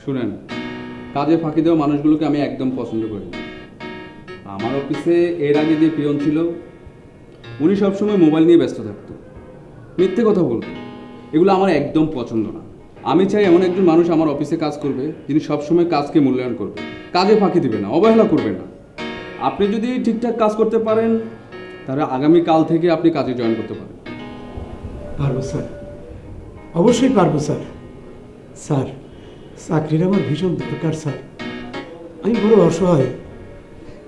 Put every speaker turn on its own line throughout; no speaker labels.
শুনেন, কাজে ফাঁকি দেওয়া মানুষগুলোকে আমি একদম পছন্দ করি না। আমার অফিসে এর আগে যে পিয়ন ছিল, উনি সবসময় মোবাইল নিয়ে ব্যস্ত থাকতো, মিথ্যে কথা বলতো। এগুলো আমার একদম পছন্দ না। আমি চাই এমন একজন মানুষ আমার অফিসে কাজ করবে, যিনি সবসময় কাজকে মূল্যায়ন করবে, কাজে ফাঁকি দিবে না, অবহেলা করবে না। আপনি যদি ঠিকঠাক কাজ করতে পারেন, তাহলে আগামীকাল থেকে আপনি কাজে জয়েন করতে পারেন।
পারবো স্যার, অবশ্যই পারবো স্যার। স্যার, চাকরির আমার ভীষণ দরকার স্যার। আমি বড় অসহায়,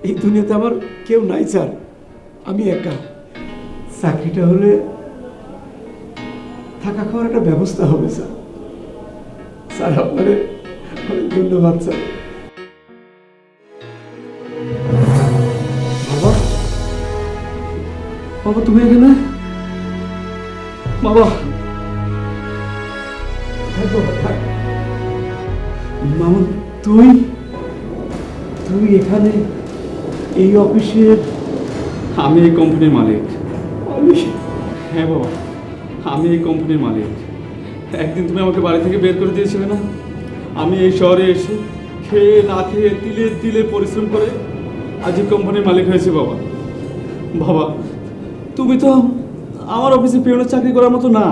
এই দুনিয়াতে আমার কেউ নাই স্যার, আমি একা। চাকরিটা হলে থাকা খাওয়ার একটা ব্যবস্থা হবে স্যার। স্যার, আপনারে অনেক ধন্যবাদ স্যার। বাবা,
বাবা তুমি এখানে? বাবা,
মামুন, তুই তুই এখানে এই অফিসের?
আমি এই কোম্পানির মালিক।
আমি
হ্যাঁ বাবা, আমি এই কোম্পানির মালিক। একদিন তুমি আমাকে বাড়ি থেকে বের করে দিয়েছিলে না? আমি এই শহরে এসে খেয়ে না খেয়ে তিলে তিলে পরিশ্রম করে আজ এই কোম্পানির মালিক হয়েছি বাবা। বাবা, তুমি তো আমার অফিসে পিয়নের চাকরি করার মতো না।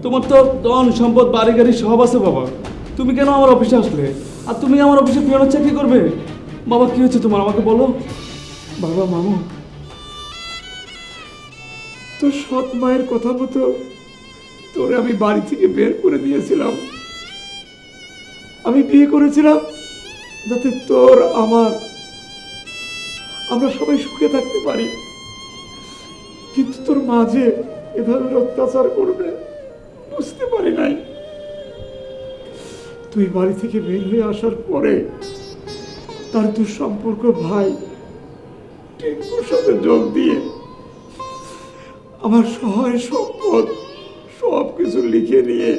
তোমার তো ধন সম্পদ বাড়ি গাড়ি সব আছে বাবা। তুমি কেন আমার অফিসে আসলে? আর তুমি আমার অফিসে পিয়নের চাকরি করবে? বাবা কি হচ্ছে তোমার, আমাকে বলো।
বাবা, মামু, তোর সৎ মায়ের কথা মতো তোরে আমি বাড়ি থেকে বের করে দিয়েছিলাম। আমি বিয়ে করেছিলাম যাতে তোর আমরা সবাই সুখে থাকতে পারি, কিন্তু তোর মা যে এভাবে অত্যাচার করবে বুঝতে পারি নাই। তুই বাড়ি থেকে বের হয়ে আসার পরে তার তোর সম্পর্ক ভাই টিঙ্কুর সাথে যোগ দিয়ে আমার সহায় সম্পদ সব কিছু লিখে নিয়ে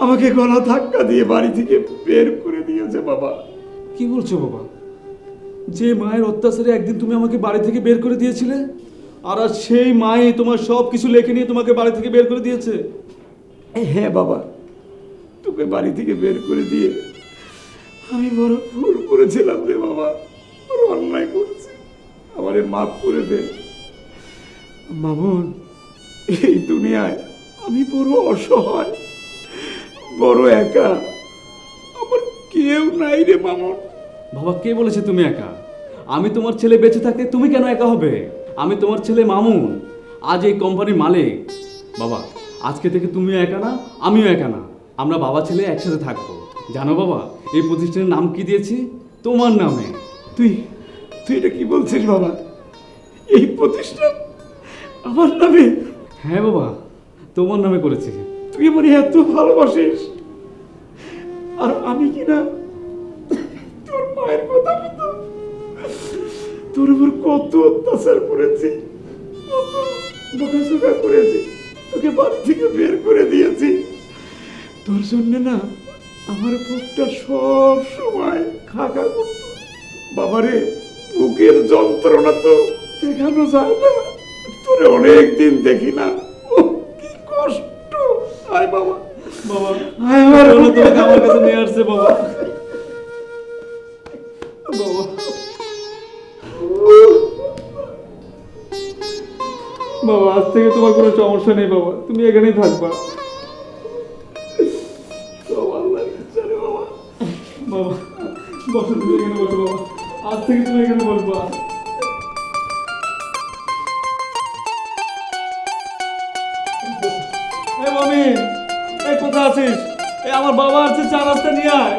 আমাকে গলা ধাক্কা দিয়ে বাড়ি থেকে বের করে দিয়েছে বাবা।
কি বলছো বাবা? যে মায়ের অত্যাচারে একদিন তুমি আমাকে বাড়ি থেকে বের করে দিয়েছিলে, আর আজ সেই মাই তোমার সব কিছু লেখে নিয়ে তোমাকে বাড়ি থেকে বের করে দিয়েছে?
হ্যাঁ বাবা, তোকে বাড়ি থেকে বের করে দিয়ে আমি বড় ভুল করেছিলাম রে বাবা, বড় অন্যায় করেছি, আমারে মাফ করে দে। মামুন, এই দুনিয়ায় আমি বড় অসহায়, বড় একা, আমার কেউ নাই রে মামুন।
বাবা, কে বলেছে তুমি একা? আমি তোমার ছেলে বেঁচে থাকতে তুমি কেন একা হবে? আমি তোমার ছেলে মামুন, আজ এই কোম্পানির মালিক। বাবা, আজকে থেকে তুমিও একা না, আমিও একা না, আমরা বাবা ছেলে একসাথে থাকবো। জানো বাবা, এই প্রতিষ্ঠানের নাম কি দিয়েছি? তোমার নামে।
তুই তুই এটা কি বলছিস বাবা? এই প্রতিষ্ঠান আমার নামে?
হ্যাঁ বাবা, তোমার নামে করেছি।
তুই আমার এত ভালোবাসিস, আর আমি কিনা তোর মায়ের কথা মতো তোর উপর কত অত্যাচার করেছি, কত বোকাচোকা করেছি, তোকে বাড়ি থেকে বের করে দিয়েছি। তোর জন্য না আমার বুকটা সব সময় খাকা করত। বাবারে, বুকের যন্ত্রণা তো দেখানো যায় না, তোরে অনেক দিন দেখি না, ও কি কষ্ট। আয় বাবা,
বাবা,
আয় আমার
তোমাকে আমার কাছে নিয়ে আসছে বাবা। বাবা, বাবা, আজ থেকে তোমার কোনো সমস্যা নেই বাবা, তুমি এখানেই থাকবা।
সব আল্লাহর ইচ্ছা রে বাবা।
বাবা, বসো, তুমি এখানে বসো বাবা, আজ থেকে তুমি এখানে বসবা। এই মামি, এই কোথায় আছিস? এই আমার বাবা আছে, চা রাস্তা নিয়ে আয়।